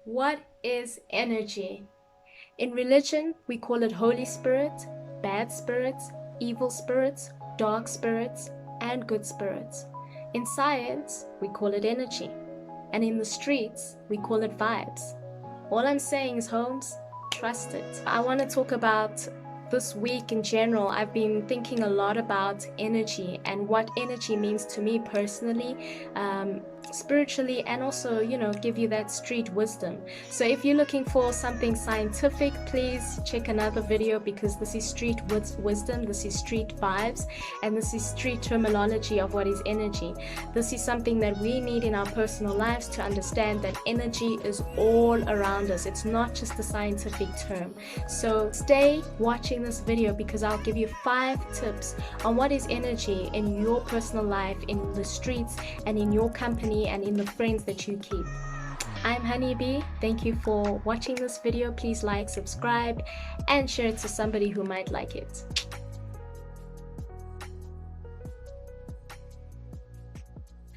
What is energy? In religion, we call it Holy Spirit, bad spirits, evil spirits, dark spirits, and good spirits. In science, we call it energy. And in the streets, we call it vibes. All I'm saying is, Holmes, trust it. I want to talk about this week in general. I've been thinking a lot about energy and what energy means to me personally, spiritually, and also, give you that street wisdom. So if you're looking for something scientific, please check another video, because this is street wisdom, this is street vibes, and this is street terminology of what is energy. This is something that we need in our personal lives to understand that energy is all around us. It's not just a scientific term. So stay watching this video, because I'll give you 5 tips on what is energy in your personal life, in the streets, and in your company, and in the friends that you keep. I'm Honeybee. Thank you for watching this video. Please like, subscribe, and share it to somebody who might like it.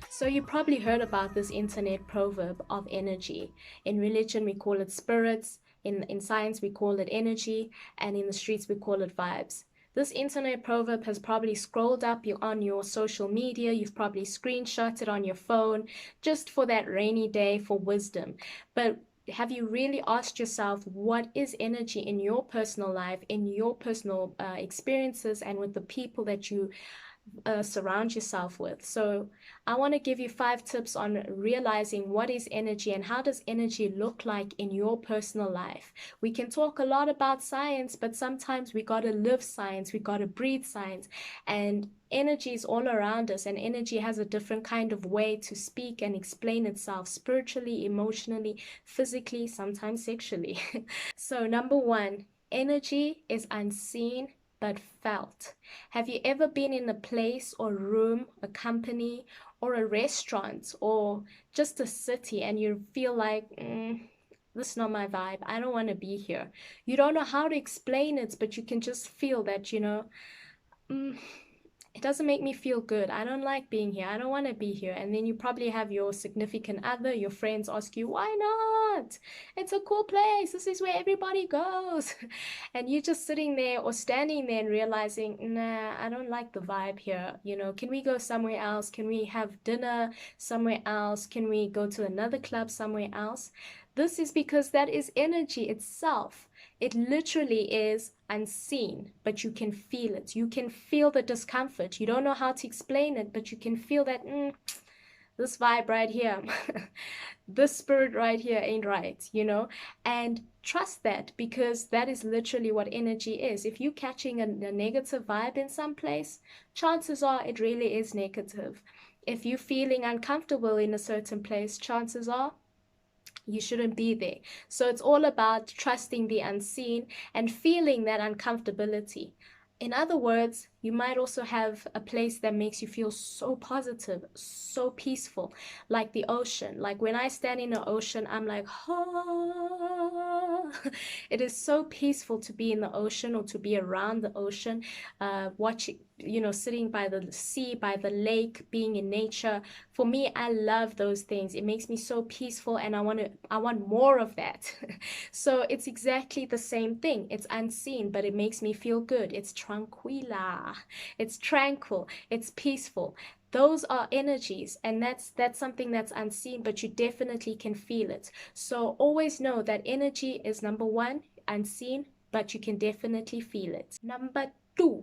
So you probably heard about this internet proverb of energy. In religion, we call it spirits. In science, we call it energy. And in the streets, we call it vibes. This internet proverb has probably scrolled up on your social media. You've probably screenshot it on your phone just for that rainy day for wisdom. But have you really asked yourself, what is energy in your personal life, in your personal experiences, and with the people that you surround yourself with? So I want to give you 5 tips on realizing what is energy and how does energy look like in your personal life. We can talk a lot about science, but sometimes we got to live science, we got to breathe science, and energy is all around us, and energy has a different kind of way to speak and explain itself spiritually, emotionally, physically, sometimes sexually. So number 1, energy is unseen but felt. Have you ever been in a place or room, a company, or a restaurant, or just a city, and you feel like, this is not my vibe, I don't want to be here. You don't know how to explain it, but you can just feel that, it doesn't make me feel good. I don't like being here. I don't want to be here. And then you probably have your significant other, your friends ask you, why not? It's a cool place. This is where everybody goes. And you're just sitting there or standing there and realizing, nah, I don't like the vibe here. Can we go somewhere else? Can we have dinner somewhere else? Can we go to another club somewhere else? This is because that is energy itself. It literally is unseen, but you can feel it. You can feel the discomfort. You don't know how to explain it, but you can feel that, this vibe right here, this spirit right here ain't right, and trust that, because that is literally what energy is. If you're catching a negative vibe in some place, chances are it really is negative. If you're feeling uncomfortable in a certain place, chances are you shouldn't be there. So it's all about trusting the unseen and feeling that uncomfortability. In other words, you might also have a place that makes you feel so positive, so peaceful, like the ocean. Like when I stand in the ocean, I'm like, oh. It is so peaceful to be in the ocean or to be around the ocean, watching, sitting by the sea, by the lake, being in nature. For me, I love those things. It makes me so peaceful, and I want more of that. So it's exactly the same thing. It's unseen, but it makes me feel good. It's tranquila. It's tranquil. It's peaceful. Those are energies, and that's something that's unseen, but you definitely can feel it. So always know that energy is, number 1, unseen, but you can definitely feel it. Number 2,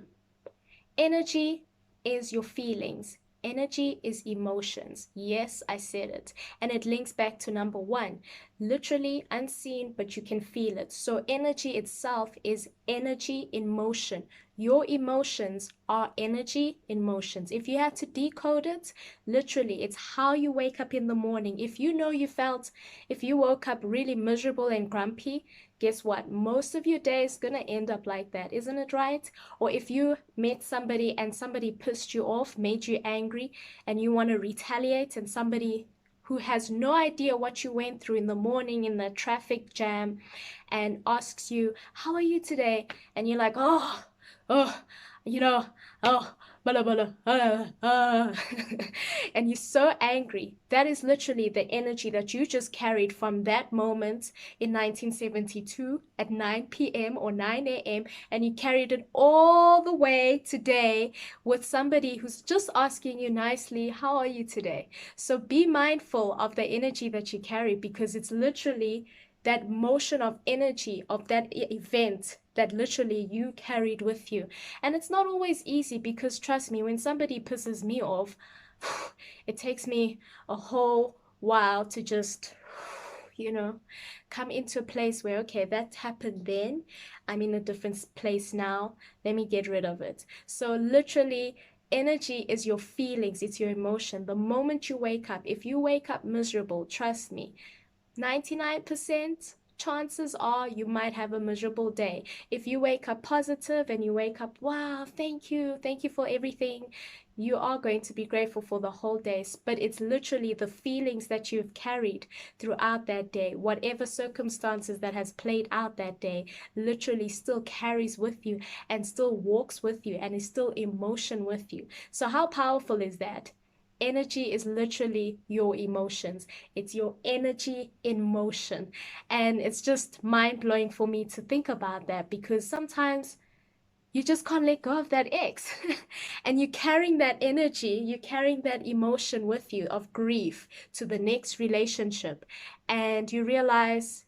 energy is your feelings. Energy is emotions. Yes, I said it. And it links back to number 1. Literally unseen, but you can feel it. So energy itself is energy in motion. Your emotions are energy in motions. If you had to decode it, literally, it's how you wake up in the morning. If you woke up really miserable and grumpy, guess what? Most of your day is going to end up like that, isn't it right? Or if you met somebody and somebody pissed you off, made you angry, and you want to retaliate, and somebody who has no idea what you went through in the morning in the traffic jam and asks you, how are you today? And you're like, oh, oh, blah, blah, and you're so angry. That is literally the energy that you just carried from that moment in 1972 at 9 p.m. or 9 a.m. And you carried it all the way today with somebody who's just asking you nicely, how are you today? So be mindful of the energy that you carry because it's literally that motion of energy of that event that literally you carried with you. And it's not always easy because trust me, when somebody pisses me off, it takes me a whole while to just, come into a place where, okay, that happened then. I'm in a different place now. Let me get rid of it. So, literally, energy is your feelings, it's your emotion. The moment you wake up, if you wake up miserable, trust me, 99% chances are you might have a miserable day. If you wake up positive and you wake up, wow, thank you for everything, you are going to be grateful for the whole day. But it's literally the feelings that you've carried throughout that day, whatever circumstances that has played out that day, literally still carries with you and still walks with you and is still emotion with you. So, how powerful is that? Energy is literally your emotions. It's your energy in motion. And it's just mind blowing for me to think about that because sometimes you just can't let go of that ex. And you're carrying that energy, you're carrying that emotion with you of grief to the next relationship. And you realize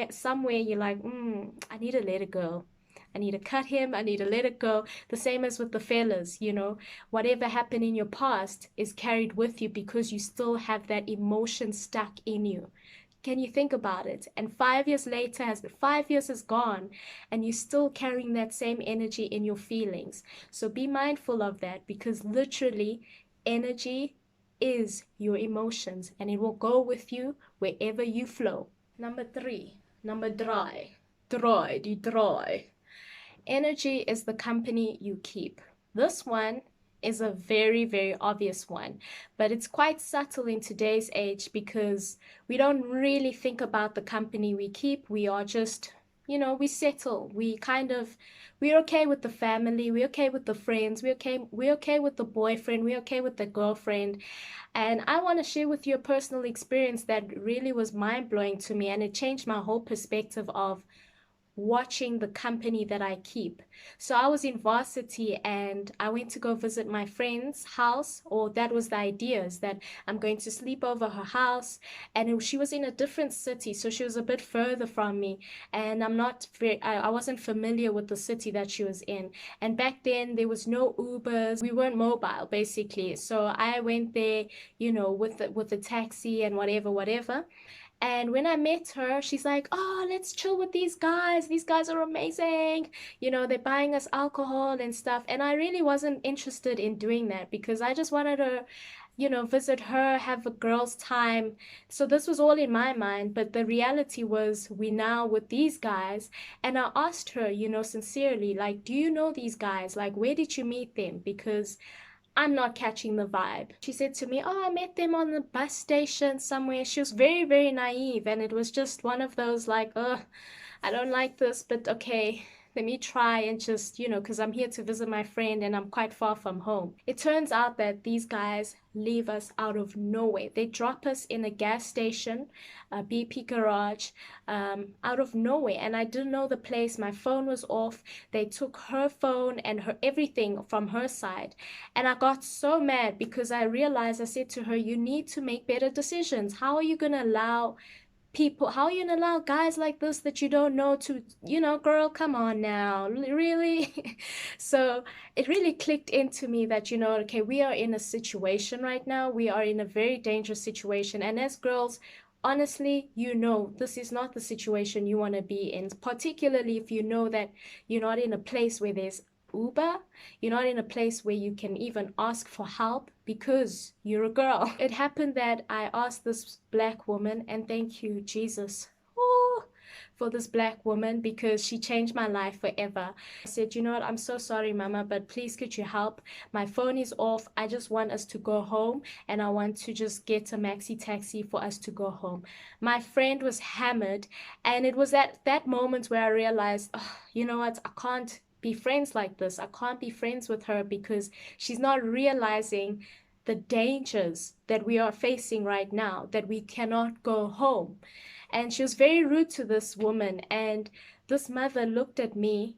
somewhere you're like, I need to let it go. I need to cut him. I need to let it go. The same as with the fellas, whatever happened in your past is carried with you because you still have that emotion stuck in you. Can you think about it? And 5 years later, 5 years is gone, and you're still carrying that same energy in your feelings. So be mindful of that because literally, energy is your emotions and it will go with you wherever you flow. Number three, number dry. Energy is the company you keep. This one is a very, very obvious one, but it's quite subtle in today's age because we don't really think about the company we keep. We are just, we settle. We're okay with the family. We're okay with the friends. We're okay with the boyfriend. We're okay with the girlfriend. And I want to share with you a personal experience that really was mind blowing to me, and it changed my whole perspective of watching the company that I keep. So I was in varsity and I went to go visit my friend's house, or that was the idea, is that I'm going to sleep over her house. And she was in a different city, so she was a bit further from me. And I wasn't familiar with the city that she was in. And back then there was no Ubers. We weren't mobile basically. So I went there, with the taxi and whatever. And when I met her, she's like, oh, let's chill with these guys. These guys are amazing. They're buying us alcohol and stuff. And I really wasn't interested in doing that because I just wanted to, visit her, have a girl's time. So this was all in my mind. But the reality was we now with these guys. And I asked her, sincerely, like, do you know these guys? Like, where did you meet them? Because I'm not catching the vibe. She said to me, oh, I met them on the bus station somewhere. She was very, very naive. And it was just one of those like, I don't like this, but okay, let me try and just, because I'm here to visit my friend and I'm quite far from home. It turns out that these guys leave us out of nowhere. They drop us in a gas station, a BP garage, out of nowhere. And I didn't know the place. My phone was off. They took her phone and her everything from her side. And I got so mad because I realized, I said to her, you need to make better decisions. How are you going to allow how are you gonna allow guys like this that you don't know to, girl, come on now, really? So it really clicked into me that, okay, we are in a situation right now. We are in a very dangerous situation. And as girls, honestly, this is not the situation you want to be in, particularly if you know that you're not in a place where there's Uber, you're not in a place where you can even ask for help because you're a girl. It happened that I asked this black woman, and thank you, Jesus, for this black woman because she changed my life forever. I said, you know what, I'm so sorry, mama, but please could you help? My phone is off. I just want us to go home and I want to just get a maxi taxi for us to go home. My friend was hammered, and it was at that moment where I realized, oh, you know what, I can't be friends like this. I can't be friends with her because she's not realizing the dangers that we are facing right now, that we cannot go home. And she was very rude to this woman. And this mother looked at me.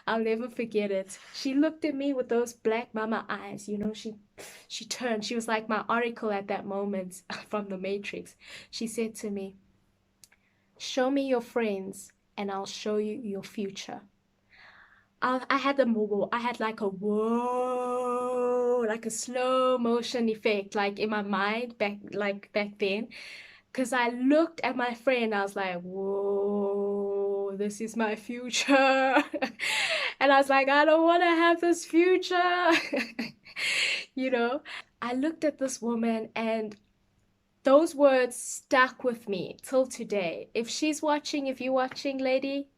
I'll never forget it. She looked at me with those black mama eyes. You know, she turned. She was like my oracle at that moment from the Matrix. She said to me, "Show me your friends and I'll show you your future." I had I had like a whoa, like a slow motion effect, like in my mind back then. Because I looked at my friend, I was like, whoa, this is my future. And I was like, I don't want to have this future. You know, I looked at this woman and those words stuck with me till today. If she's watching, if you're watching, lady,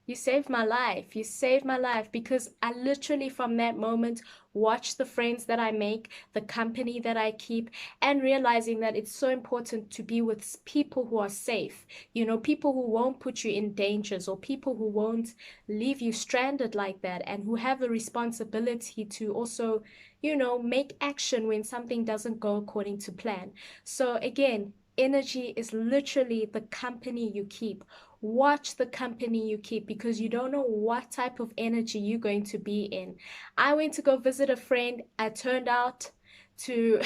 you saved my life. You saved my life because I literally from that moment watch the friends that I make, the company that I keep, and realizing that it's so important to be with people who are safe. You know, people who won't put you in dangers or people who won't leave you stranded like that and who have a responsibility to also, you know, make action when something doesn't go according to plan. So again, energy is literally the company you keep. Watch the company you keep because you don't know what type of energy you're going to be in. I went to go visit a friend. I turned out to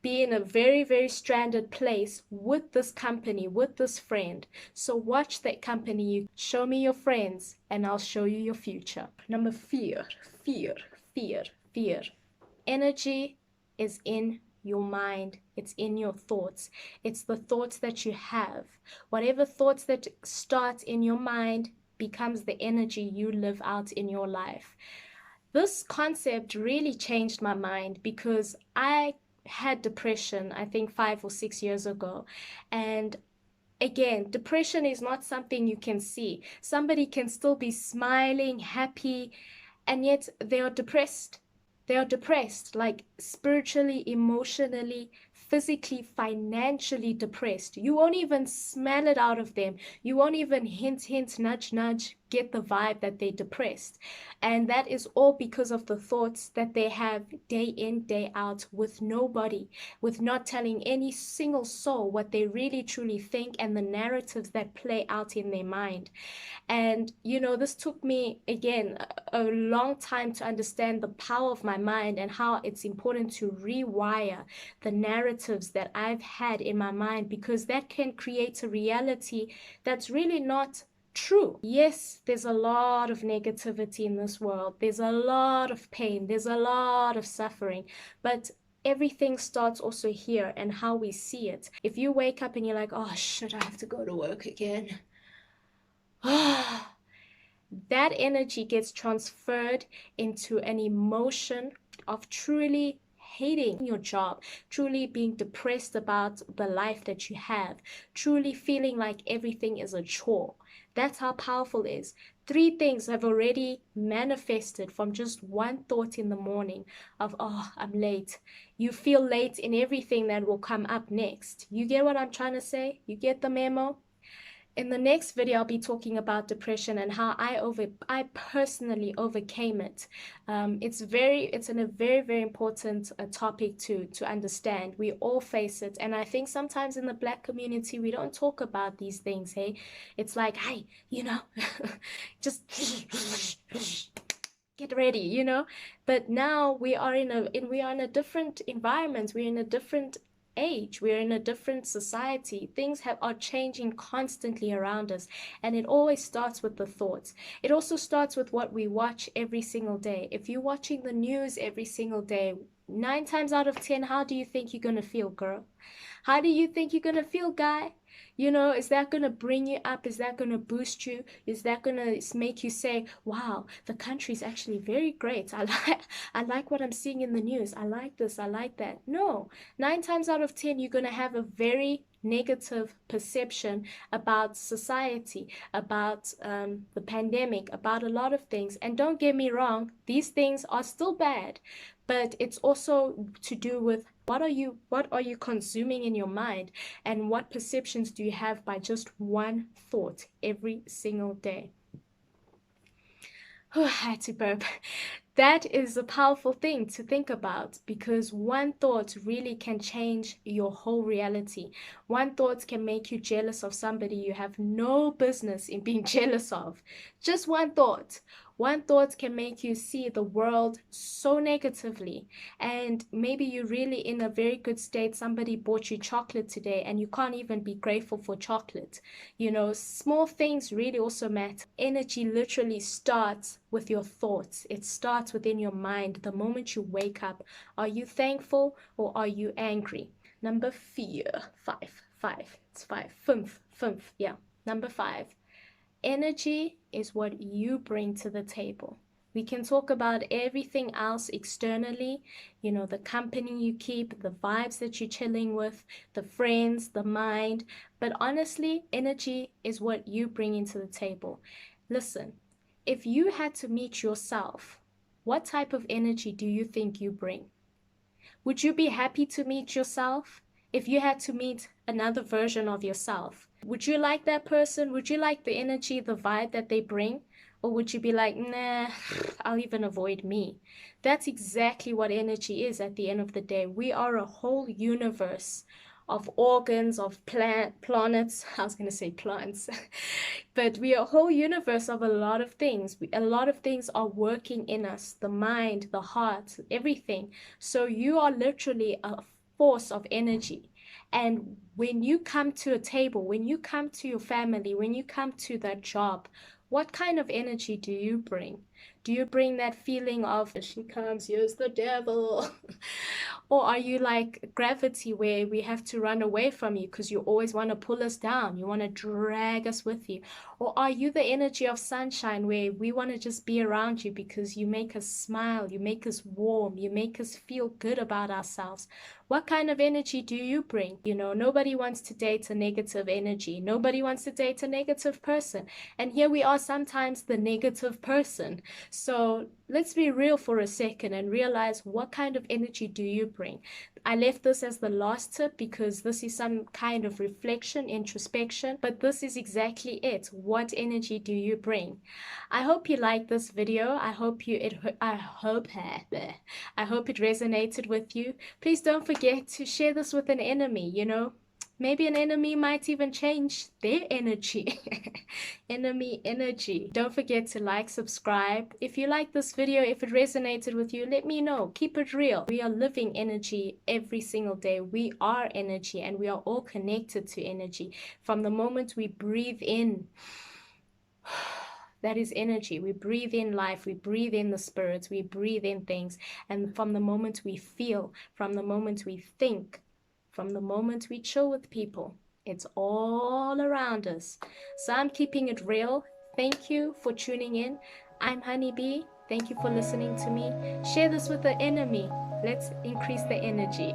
be in a very, very stranded place with this company, with this friend. So watch that company. You show me your friends and I'll show you your future. Number fear, fear, fear, fear. Energy is in your mind. It's in your thoughts. It's the thoughts that you have. Whatever thoughts that start in your mind becomes the energy you live out in your life. This concept really changed my mind because I had depression, I think 5 or 6 years ago. And again, depression is not something you can see. Somebody can still be smiling, happy, and yet they are depressed. They are depressed, like spiritually, emotionally, physically, financially depressed. You won't even smell it out of them. You won't even hint, nudge, nudge, get the vibe that they're depressed. And that is all because of the thoughts that they have day in, day out with nobody, with not telling any single soul what they really truly think and the narratives that play out in their mind. And, you know, this took me, again, a long time to understand the power of my mind and how it's important to rewire the narratives that I've had in my mind because that can create a reality that's really not true. Yes, there's a lot of negativity in this world. There's a lot of pain. There's a lot of suffering. But everything starts also here and how we see it. If you wake up and you're like, oh shit, I have to go to work again. That energy gets transferred into an emotion of truly hating your job, truly being depressed about the life that you have, truly feeling like everything is a chore. That's how powerful it is. 3 things have already manifested from just one thought in the morning of, oh, I'm late. You feel late in everything that will come up next. You get what I'm trying to say? You get the memo? In the next video, I'll be talking about depression and how I personally overcame it. It's a very, very important topic to understand. We all face it. And I think sometimes in the Black community, we don't talk about these things, hey? It's like, hey, you know, just get ready, you know? But now we are in a different environment. We're in a different age, we're in a different society. Things are changing constantly around us, and it always starts with the thoughts. It also starts with what we watch every single day. If you're watching the news every single day, 9 times out of 10, how do you think you're gonna feel, girl? How do you think you're gonna feel, guy? You know, is that gonna bring you up? Is that gonna boost you? Is that gonna make you say, wow, the country's actually very great. I like what I'm seeing in the news. I like this, I like that. No, 9 times out of 10, you're gonna have a very negative perception about society, about the pandemic, about a lot of things. And don't get me wrong, these things are still bad, but it's also to do with what are you consuming in your mind, and what perceptions do you have by just one thought every single day. I had to burp. That is a powerful thing to think about because one thought really can change your whole reality. One thought can make you jealous of somebody you have no business in being jealous of. Just one thought. One thought can make you see the world so negatively. And maybe you're really in a very good state. Somebody bought you chocolate today and you can't even be grateful for chocolate. You know, small things really also matter. Energy literally starts with your thoughts. It starts within your mind. The moment you wake up, are you thankful or are you angry? Number five. It's five. Fünf. Yeah. Number 5. Energy is what you bring to the table. We can talk about everything else externally, you know, the company you keep, the vibes that you're chilling with, the friends, the mind. But honestly, energy is what you bring into the table. Listen, if you had to meet yourself, what type of energy do you think you bring? Would you be happy to meet yourself? If you had to meet another version of yourself, would you like that person? Would you like the energy, the vibe that they bring? Or would you be like, nah, I'll even avoid me? That's exactly what energy is at the end of the day. We are a whole universe of organs, of planets. I was going to say plants. But we are a whole universe of a lot of things. A lot of things are working in us, the mind, the heart, everything. So you are literally a force of energy. And when you come to a table, when you come to your family, when you come to that job, what kind of energy do you bring? Do you bring that feeling of, she comes, here's the devil? Or are you like gravity where we have to run away from you because you always want to pull us down? You want to drag us with you? Or are you the energy of sunshine where we want to just be around you because you make us smile, you make us warm, you make us feel good about ourselves? What kind of energy do you bring? You know, nobody wants to date a negative energy. Nobody wants to date a negative person. And here we are sometimes the negative person. So let's be real for a second and realize what kind of energy do you bring? I left this as the last tip because this is some kind of reflection, introspection, but this is exactly it. What energy do you bring? I hope you liked this video. I hope I hope it resonated with you. Please don't forget to share this with an enemy, you know. Maybe an enemy might even change their energy. Enemy energy. Don't forget to like, subscribe. If you like this video, if it resonated with you, let me know. Keep it real. We are living energy every single day. We are energy and we are all connected to energy. From the moment we breathe in, that is energy. We breathe in life, we breathe in the spirits, we breathe in things. And from the moment we feel, from the moment we think, from the moment we chill with people, it's all around us. So I'm keeping it real. Thank you for tuning in. I'm Honeybee. Thank you for listening to me. Share this with the enemy. Let's increase the energy.